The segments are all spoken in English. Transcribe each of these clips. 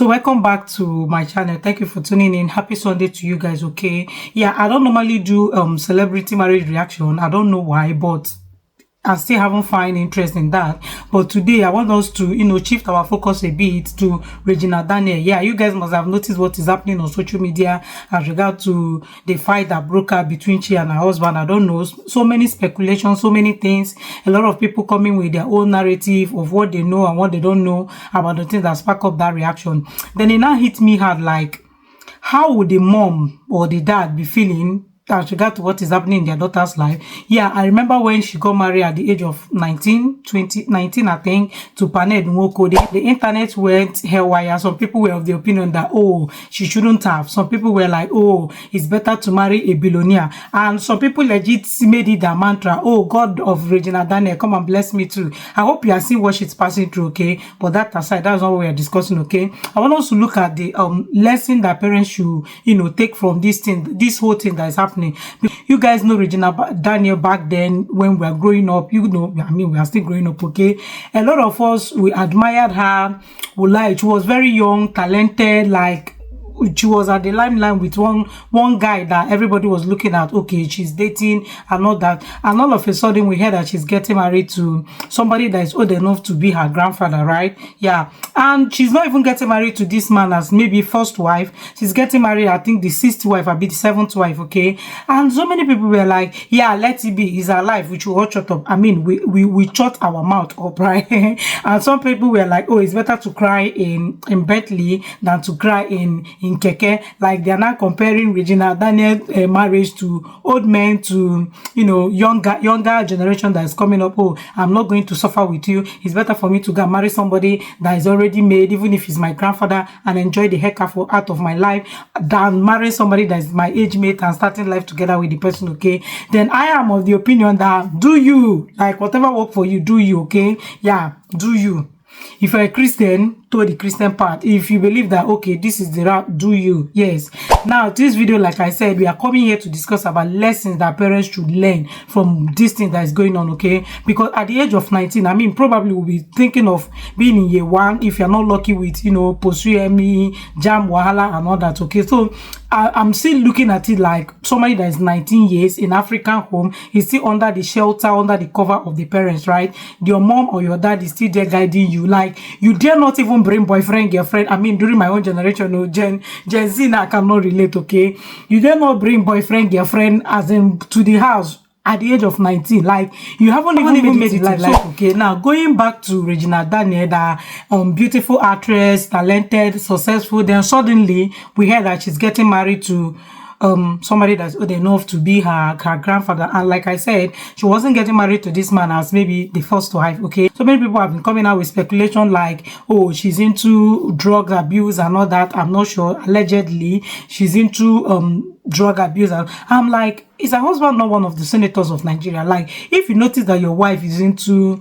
So welcome back to my channel. Thank you for tuning in. Happy Sunday to you guys. Okay, yeah, I don't normally do celebrity marriage reaction. I don't know why, but I still haven't found interest in that. But today I want us to, shift our focus a bit to Regina Daniels. Yeah, you guys must have noticed what is happening on social media as regard to the fight that broke out between she and her husband. I don't know, so many speculations, so many things. A lot of people coming with their own narrative of what they know and what they don't know about the things that spark up that reaction. Then it now hit me hard, like, how would the mom or the dad be feeling as regard to what is happening in their daughter's life? Yeah, I remember when she got married at the age of 19, I think, to Ned Nwoko. The internet went haywire. Some people were of the opinion that, oh, she shouldn't have. Some people were like, oh, it's better to marry a billionaire. And some people legit made it their mantra, oh, God of Regina Daniels, come and bless me too. I hope you are seeing what she's passing through, okay? But that aside, that's not what we are discussing, okay? I want us to look at the lesson that parents should, take from this thing, this whole thing that is happening. You guys know Regina Daniels back then when we were growing up. We are still growing up, okay? A lot of us, we admired her. She was very young, talented, like she was at the limelight with one guy that everybody was looking at. Okay, she's dating and all that, and all of a sudden we heard that she's getting married to somebody that is old enough to be her grandfather, right? Yeah, and she's not even getting married to this man as maybe first wife. She's getting married, I think, the sixth wife, or the seventh wife, okay? And so many people were like, yeah, let it be, he's alive, we should all shut up. We shut our mouth up, right? And some people were like, oh, it's better to cry in Bentley than to cry in keke. Like, they are not comparing Regina Daniels marriage to old men, to younger generation that is coming up. Oh, I'm not going to suffer with you. It's better for me to go and marry somebody that is already made, even if he's my grandfather, and enjoy the heck out of my life, than marrying somebody that is my age mate and starting life together with the person, okay? Then I am of the opinion that, do you, like, whatever work for you, do you, okay? Yeah, do you. If you're a Christian, to the Christian part. If you believe that, okay, this is the route, do you? Yes. Now, this video, like I said, we are coming here to discuss about lessons that parents should learn from this thing that is going on, okay? Because at the age of 19, probably we'll be thinking of being in year 1 if you're not lucky with, pursue me, jam, wahala, and all that, okay? So, I'm still looking at it like somebody that is 19 years in African home is still under the shelter, under the cover of the parents, right? Your mom or your dad is still there guiding you. Like, you dare not even bring boyfriend, girlfriend. During my own generation, no, Gen Z, now I cannot relate, okay? You dare not bring boyfriend, girlfriend, as in to the house at the age of 19. Like, you haven't even made it in life, okay? Now, going back to Regina Daniels, that beautiful actress, talented, successful, then suddenly we heard that she's getting married to somebody that's old enough to be her grandfather. And like I said, she wasn't getting married to this man as maybe the first wife, okay? So many people have been coming out with speculation like, oh, she's into drug abuse and all that. I'm not sure. Allegedly, she's into drug abuse. I'm like, is her husband not one of the senators of Nigeria? Like, if you notice that your wife is into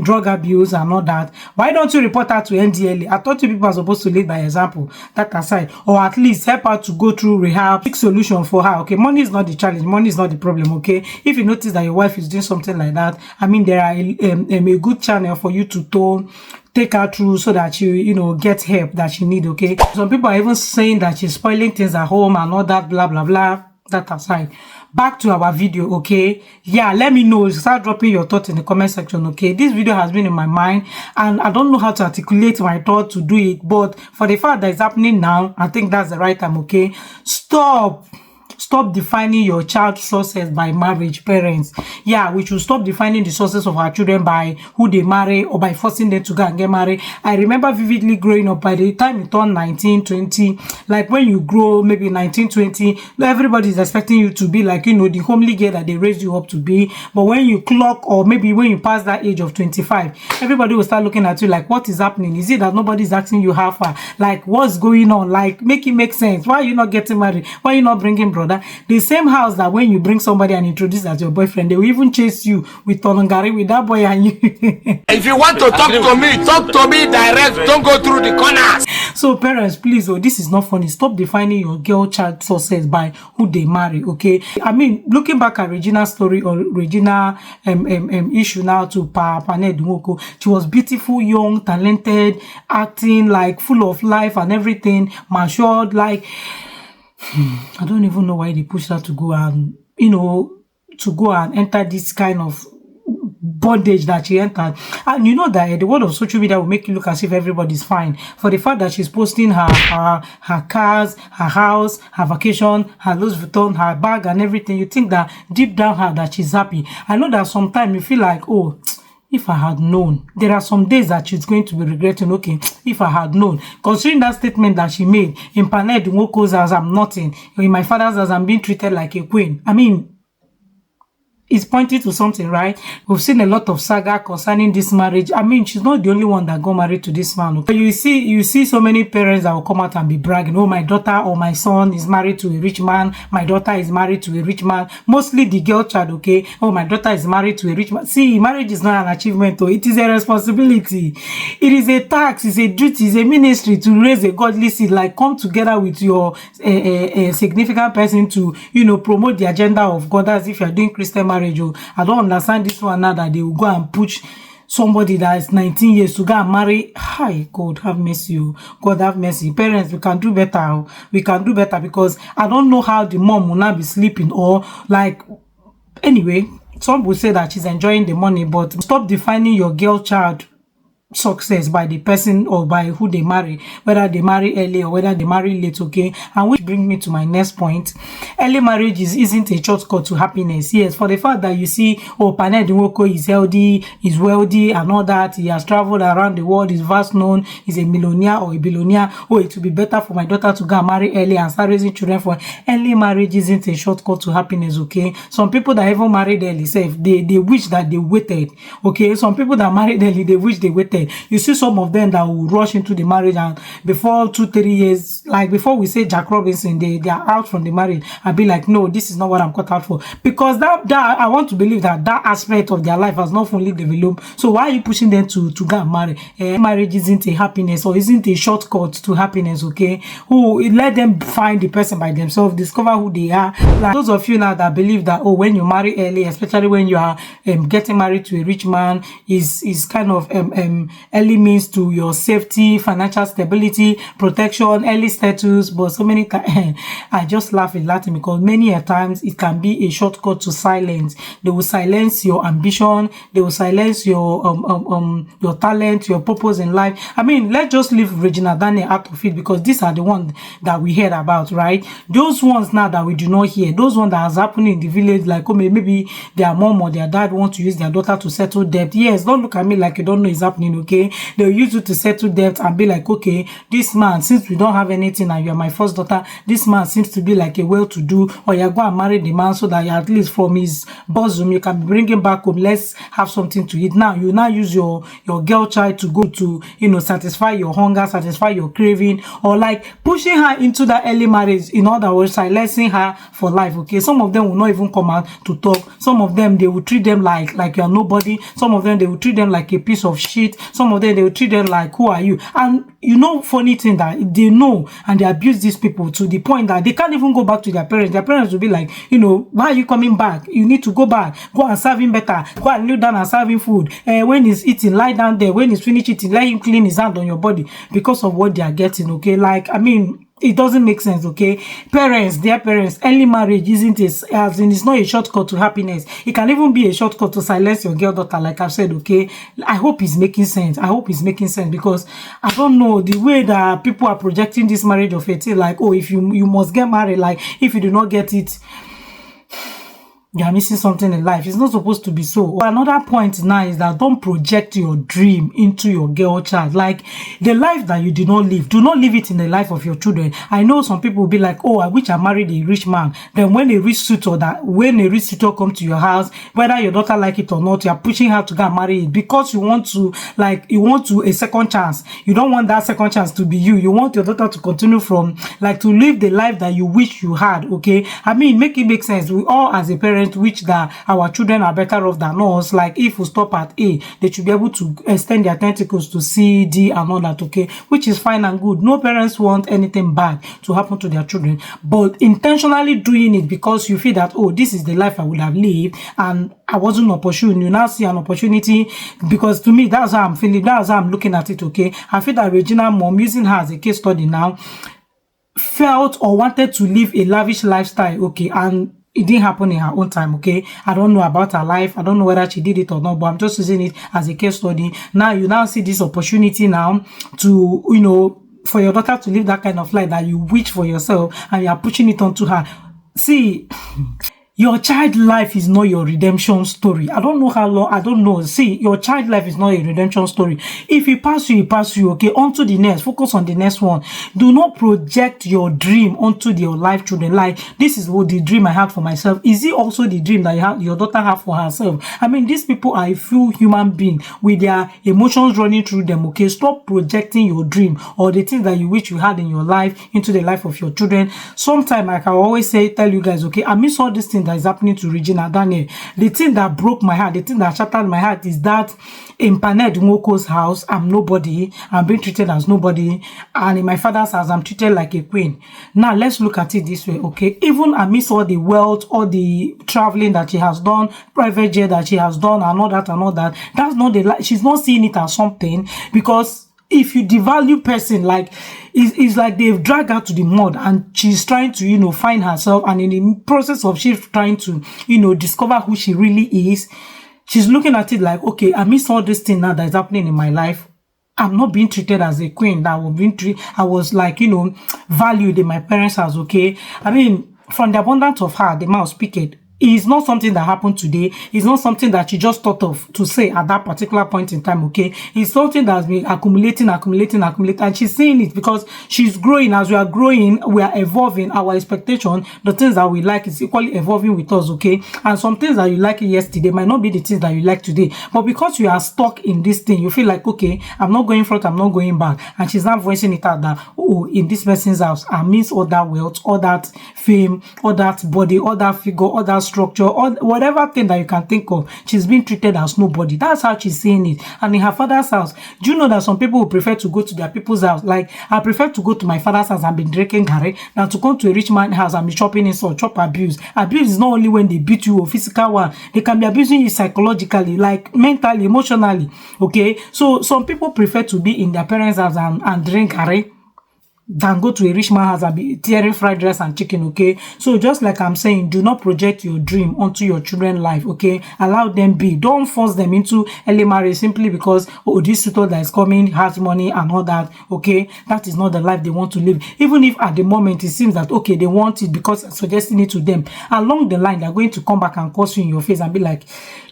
drug abuse and all that, why don't you report her to NDLA? I thought you people are supposed to lead by example, that aside, or at least help her to go through rehab, big solution for her, okay? Money is not the challenge, money is not the problem, okay? If you notice that your wife is doing something like that, there are a good channel for you to take her through so that she, get help that she need, okay? Some people are even saying that she's spoiling things at home and all that, blah, blah, blah. That aside, back to our video, okay? Yeah, let me know. Start dropping your thoughts in the comment section, okay? This video has been in my mind and I don't know how to articulate my thought to do it, but for the fact that it's happening now, I think that's the right time, okay? Stop defining your child's success by marriage, parents. Yeah, we should stop defining the success of our children by who they marry or by forcing them to go and get married. I remember vividly growing up, by the time you turn 19, 20, like when you grow, maybe 19, 20, everybody is expecting you to be like, the homely girl that they raised you up to be. But when you clock, or maybe when you pass that age of 25, everybody will start looking at you like, what is happening? Is it that nobody's asking you how far? Like, what's going on? Like, make it make sense. Why are you not getting married? Why are you not bringing brother? brother. The same house that when you bring somebody and introduce as your boyfriend, they will even chase you with Tolongari with that boy and you. If you want to talk to me direct. Don't go through the corners. So parents, please, this is not funny. Stop defining your girl child success by who they marry, okay? I mean, looking back at Regina's story or Regina issue now to Ned Nwoko, she was beautiful, young, talented, acting like full of life and everything, matured, like I don't even know why they pushed her to go and enter this kind of bondage that she entered. And you know that the world of social media will make you look as if everybody's fine. For the fact that she's posting her cars, her house, her vacation, her Louis Vuitton, her bag and everything, you think that deep down her that she's happy. I know that sometimes you feel like, oh, if I had known. There are some days that she's going to be regretting, okay, if I had known. Considering that statement that she made in Ned Nwoko's house, I'm nothing. In my father's house, I'm being treated like a queen. I mean, it's pointing to something, right? We've seen a lot of saga concerning this marriage. I mean, she's not the only one that got married to this man. Okay? You see so many parents that will come out and be bragging, oh, my daughter or my son is married to a rich man. My daughter is married to a rich man. Mostly the girl child, okay? Oh, my daughter is married to a rich man. See, marriage is not an achievement, though. It is a responsibility. It is a tax. It's a duty. It's a ministry to raise a godly seed. Like, come together with your significant person to, promote the agenda of God as if you're doing Christian marriage. I don't understand this one now that they will go and push somebody that is 19 years to go and marry. Hi, God have mercy. God have mercy. Parents, we can do better. We can do better because I don't know how the mom will not be sleeping or like, anyway, some will say that she's enjoying the money, but stop defining your girl child success by the person or by who they marry, whether they marry early or whether they marry late, okay? And which brings me to my next point. Early marriage isn't a shortcut to happiness. Yes, for the fact that you see, Ned Nwoko is healthy, is wealthy and all that, he has traveled around the world, is vast known, is a millionaire or a billionaire, it will be better for my daughter to go and marry early and start raising children. For early marriage isn't a shortcut to happiness, okay? Some people that even married early, they wish that they waited, okay? Some people that married early, they wish they waited. You see some of them that will rush into the marriage and before 2-3 years, like before we say Jack Robinson, they are out from the marriage and be like, no, this is not what I'm cut out for. Because that I want to believe that aspect of their life has not fully developed. So why are you pushing them to go and marry? Marriage isn't a happiness or isn't a shortcut to happiness, okay? Let them find the person by themselves, discover who they are. Like those of you now that believe that, when you marry early, especially when you are getting married to a rich man, is kind of early means to your safety, financial stability, protection, early status. But so many times I just laugh at Latin because many a times it can be a shortcut to silence. They will silence your ambition, they will silence your talent, your purpose in life. I mean, let's just leave Regina Daniels out of it because these are the ones that we heard about, right? Those ones now that we do not hear, those ones that has happened in the village, like maybe their mom or their dad want to use their daughter to settle debt. Yes, don't look at me like you don't know it's happening, okay? They'll use you to settle debt and be like, okay, this man, since we don't have anything and you're my first daughter, this man seems to be like a well-to-do, or you're going to marry the man so that at least from his bosom you can bring him back home. Let's have something to eat. Now you now use your girl child to go to satisfy your hunger, satisfy your craving, or like pushing her into that early marriage. In other words, silencing her for life, okay? Some of them will not even come out to talk. Some of them, they will treat them like you are nobody. Some of them, they will treat them like a piece of shit. Some of them, they will treat them like, who are you? And funny thing that they know and they abuse these people to the point that they can't even go back to their parents. Their parents will be like, why are you coming back? You need to go back. Go and serve him better. Go and kneel down and serve him food. When he's eating, lie down there. When he's finished eating, let him clean his hand on your body because of what they are getting, okay? Like, I mean, it doesn't make sense, okay? Parents, dear parents, early marriage it's not a shortcut to happiness. It can even be a shortcut to silence your girl daughter, like I've said, okay? I hope it's making sense. I hope it's making sense because I don't know the way that people are projecting this marriage of 18, like, if you must get married, like, if you do not get it, you are missing something in life. It's not supposed to be so. Another point now is that don't project your dream into your girl child. Like the life that you did not live, do not live it in the life of your children. I know some people will be like, oh, I wish I married a rich man. Then when a rich suitor come to your house, whether your daughter like it or not, you are pushing her to go and marry it because you want a second chance. You don't want that second chance to be you. You want your daughter to continue to live the life that you wish you had. Okay, I mean, make it make sense. We all as a parent wish that our children are better off than us. Like if we stop at A, they should be able to extend their tentacles to C, D, and all that. Okay, which is fine and good. No parents want anything bad to happen to their children, but intentionally doing it because you feel that, oh, this is the life I would have lived and I wasn't opportune. You now see an opportunity, because to me that's how I'm feeling. That's how I'm looking at it. Okay, I feel that Regina mom, using her as a case study now, felt or wanted to live a lavish lifestyle. Okay, and it didn't happen in her own time. Okay, I don't know about her life. I don't know whether she did it or not, but I'm just using it as a case study. Now you now see this opportunity now to, for your daughter to live that kind of life that you wish for yourself, and you are pushing it onto her. See, your child life is not your redemption story. I don't know how long, I don't know. See, your child life is not a redemption story. If he pass you, he pass you. Okay, on to the next. Focus on the next one. Do not project your dream onto your life children. Like, this is what the dream I had for myself. Is it also the dream that your daughter have for herself? I mean, these people are a few human beings with their emotions running through them. Okay, stop projecting your dream or the things that you wish you had in your life into the life of your children. Sometimes, like I always tell you guys, okay, I miss all these things that is happening to Regina Daniels. The thing that broke my heart, the thing that shattered my heart is that in Ned Nwoko's house, I'm nobody. I'm being treated as nobody. And in my father's house, I'm treated like a queen. Now, let's look at it this way, okay? Even amidst all the wealth, all the traveling that she has done, private jet that she has done, and all that, that's not the life. She's not seeing it as something, because if you devalue person, like it's like they've dragged her to the mud and she's trying to, find herself, and in the process of she trying to, discover who she really is, she's looking at it like, okay, I miss all this thing now that is happening in my life. I'm not being treated as a queen. I was like, valued in my parents' house. Okay, I mean, from the abundance of her, the mouth speaketh. It's not something that happened today. It's not something that you just thought of to say at that particular point in time, okay? It's something that's been accumulating, and she's seeing it because she's growing. As we are growing, we are evolving. Our expectation, the things that we like is equally evolving with us, okay? And some things that you like yesterday might not be the things that you like today. But because you are stuck in this thing, you feel like, okay, I'm not going front, I'm not going back. And she's not voicing it out that, oh, in this person's house, I miss all that wealth, all that fame, all that body, all that figure, all that structure, or whatever thing that you can think of. She's being treated as nobody. That's how she's seeing it. And in her father's house, do you know that some people will prefer to go to their people's house? Like, I prefer to go to my father's house and be drinking garri than to come to a rich man's house and be chopping insult, chop abuse. Abuse is not only when they beat you or physical one. They can be abusing you psychologically, like mentally, emotionally. Okay, so some people prefer to be in their parents' house and drink garri than go to a rich man's house and be tearing fried rice and chicken. Okay, so just like I'm saying, do not project your dream onto your children's life. Okay, allow them be. Don't force them into early marriage simply because, oh, this tutor that is coming has money and all that. Okay, that is not the life they want to live. Even if at the moment it seems that, okay, they want it because I'm suggesting it to them, along the line they're going to come back and curse you in your face and be like,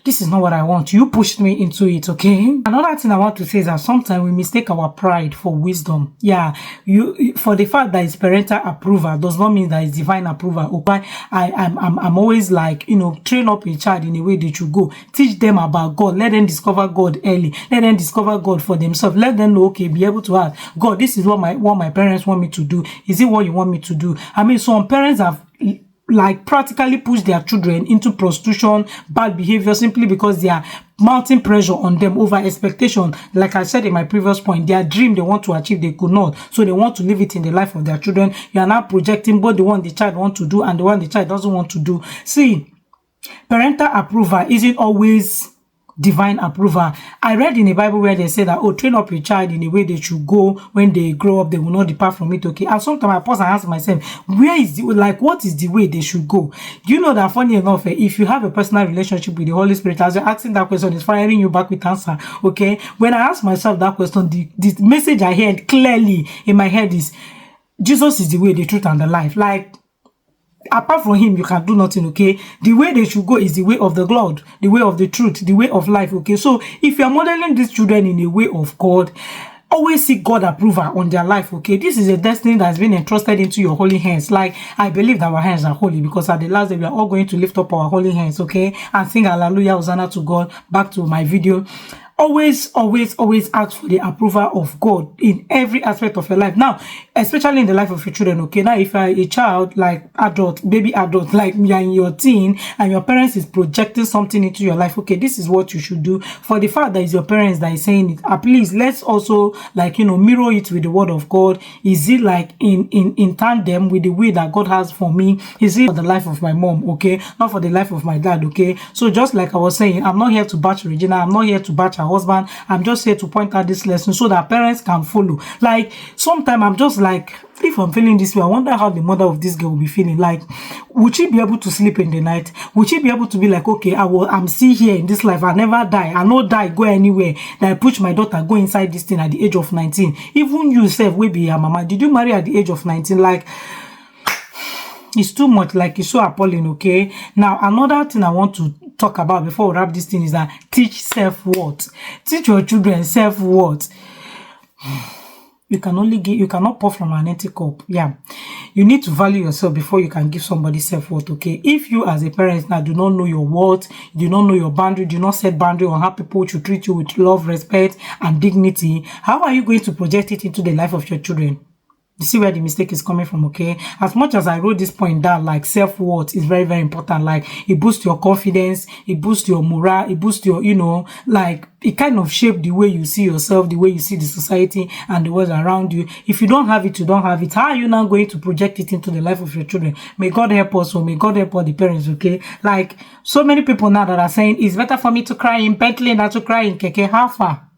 this is not what I want. You pushed me into it. Okay, another thing I want to say is that sometimes we mistake our pride for wisdom. Yeah, for the fact that it's parental approval does not mean that it's divine approval. Okay, I'm always like, train up a child in a way they should go. Teach them about God. Let them discover God early. Let them discover God for themselves. Let them know, okay, be able to ask God, this is what my parents want me to do. Is it what you want me to do? I mean, some parents have like practically push their children into prostitution, bad behavior, simply because they are mounting pressure on them over expectation. Like I said in my previous point, their dream they want to achieve, they could not, so they want to live it in the life of their children. You are now projecting both the one the child want to do and the one the child doesn't want to do. See, parental approval isn't always divine approval. I read in the Bible where they say that, oh, train up your child in the way they should go. When they grow up, they will not depart from it. Okay, and sometimes I pause and ask myself, where is what is the way they should go? Do you know that, funny enough, if you have a personal relationship with the Holy Spirit, as you're asking that question, is firing you back with answer. Okay, when I ask myself that question, the message I heard clearly in my head is, Jesus is the way, the truth, and the life. Like, apart from him, you can do nothing, okay? The way they should go is the way of the Lord, the way of the truth, the way of life, okay? So if you're modeling these children in a way of God, always seek God approval on their life, okay? This is a destiny that's been entrusted into your holy hands. Like, I believe that our hands are holy, because at the last day, we are all going to lift up our holy hands, okay? And sing hallelujah, hosanna to God. Back to my video. Always ask for the approval of God in every aspect of your life. Now, especially in the life of your children, okay? Now, if you're a child, like adult, baby adult, like you're in your teen, and your parents is projecting something into your life, okay, this is what you should do. For the fact that it's your parents that is saying it, please, let's also, like, mirror it with the word of God. Is it like in tandem with the way that God has for me? Is it for the life of my mom, okay? Not for the life of my dad, okay? So just like I was saying, I'm not here to bash Regina. I'm not here to bash her husband. I'm just here to point out this lesson so that parents can follow. Like, sometimes I'm just like, if I'm feeling this way, I wonder how the mother of this girl will be feeling. Like, would she be able to sleep in the night? Would she be able to be like, okay, I'm still here in this life, I never die, I no die, go anywhere, that I push my daughter go inside this thing at the age of 19? Even you yourself will be a mama. Did you marry at the age of 19? Like, it's too much. Like, it's so appalling, okay? Now, another thing I want to talk about before we wrap this thing is that teach self-worth. Teach your children self-worth. You cannot pour from an empty cup. Yeah. You need to value yourself before you can give somebody self-worth, okay? If you as a parent now do not know your worth, you do not know your boundary, do not set boundary on how people should treat you with love, respect, and dignity, how are you going to project it into the life of your children? You see where the mistake is coming from, okay? As much as I wrote this point down, like, self-worth is very, very important. Like, it boosts your confidence, it boosts your morale, it boosts your, like, it kind of shapes the way you see yourself, the way you see the society and the world around you. If you don't have it, you don't have it. How are you now going to project it into the life of your children? May God help us, or may God help all the parents, okay? Like, so many people now that are saying, it's better for me to cry in Bentley than to cry in Keke. How far?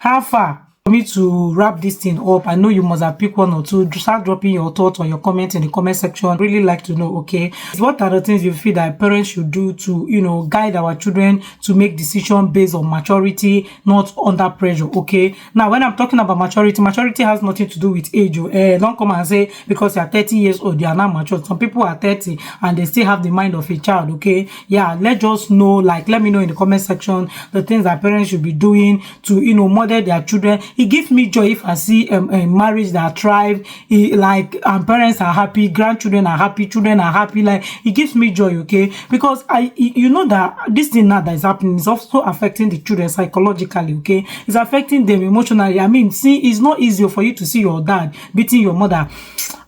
How far? For me to wrap this thing up, I know you must have picked one or two. Start dropping your thoughts or your comments in the comment section. Really like to know, okay? What are the things you feel that parents should do to, guide our children to make decisions based on maturity, not under pressure, okay? Now, when I'm talking about maturity has nothing to do with age. Don't come and say because you're 30 years old, you are not mature. Some people are 30 and they still have the mind of a child, okay? Yeah, let's just know, like, let me know in the comment section the things that parents should be doing to, model their children. It gives me joy if I see a marriage that thrive, and parents are happy, grandchildren are happy, children are happy. Like, it gives me joy, okay? Because you know that this thing now that is happening is also affecting the children psychologically, okay? It's affecting them emotionally. I mean, see, it's not easier for you to see your dad beating your mother.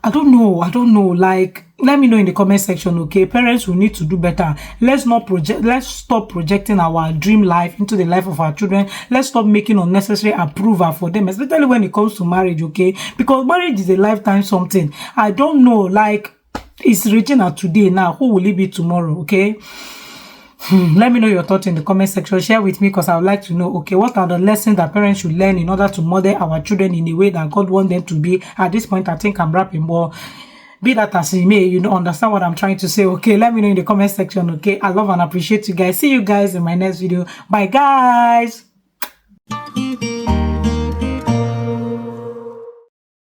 I don't know. Like, let me know in the comment section, okay? Parents will need to do better. Let's stop projecting our dream life into the life of our children. Let's stop making unnecessary approval for them, especially when it comes to marriage, okay? Because marriage is a lifetime something. I don't know, like, it's Regina today now. Who will it be tomorrow, okay? Let me know your thoughts in the comment section. Share with me, because I would like to know, okay, what are the lessons that parents should learn in order to model our children in the way that God wants them to be. At this point, I think I'm wrapping more. Be that as it may, you understand what I'm trying to say, okay? Let me know in the comment section, okay? I love and appreciate you guys. See you guys in my next video. Bye, guys.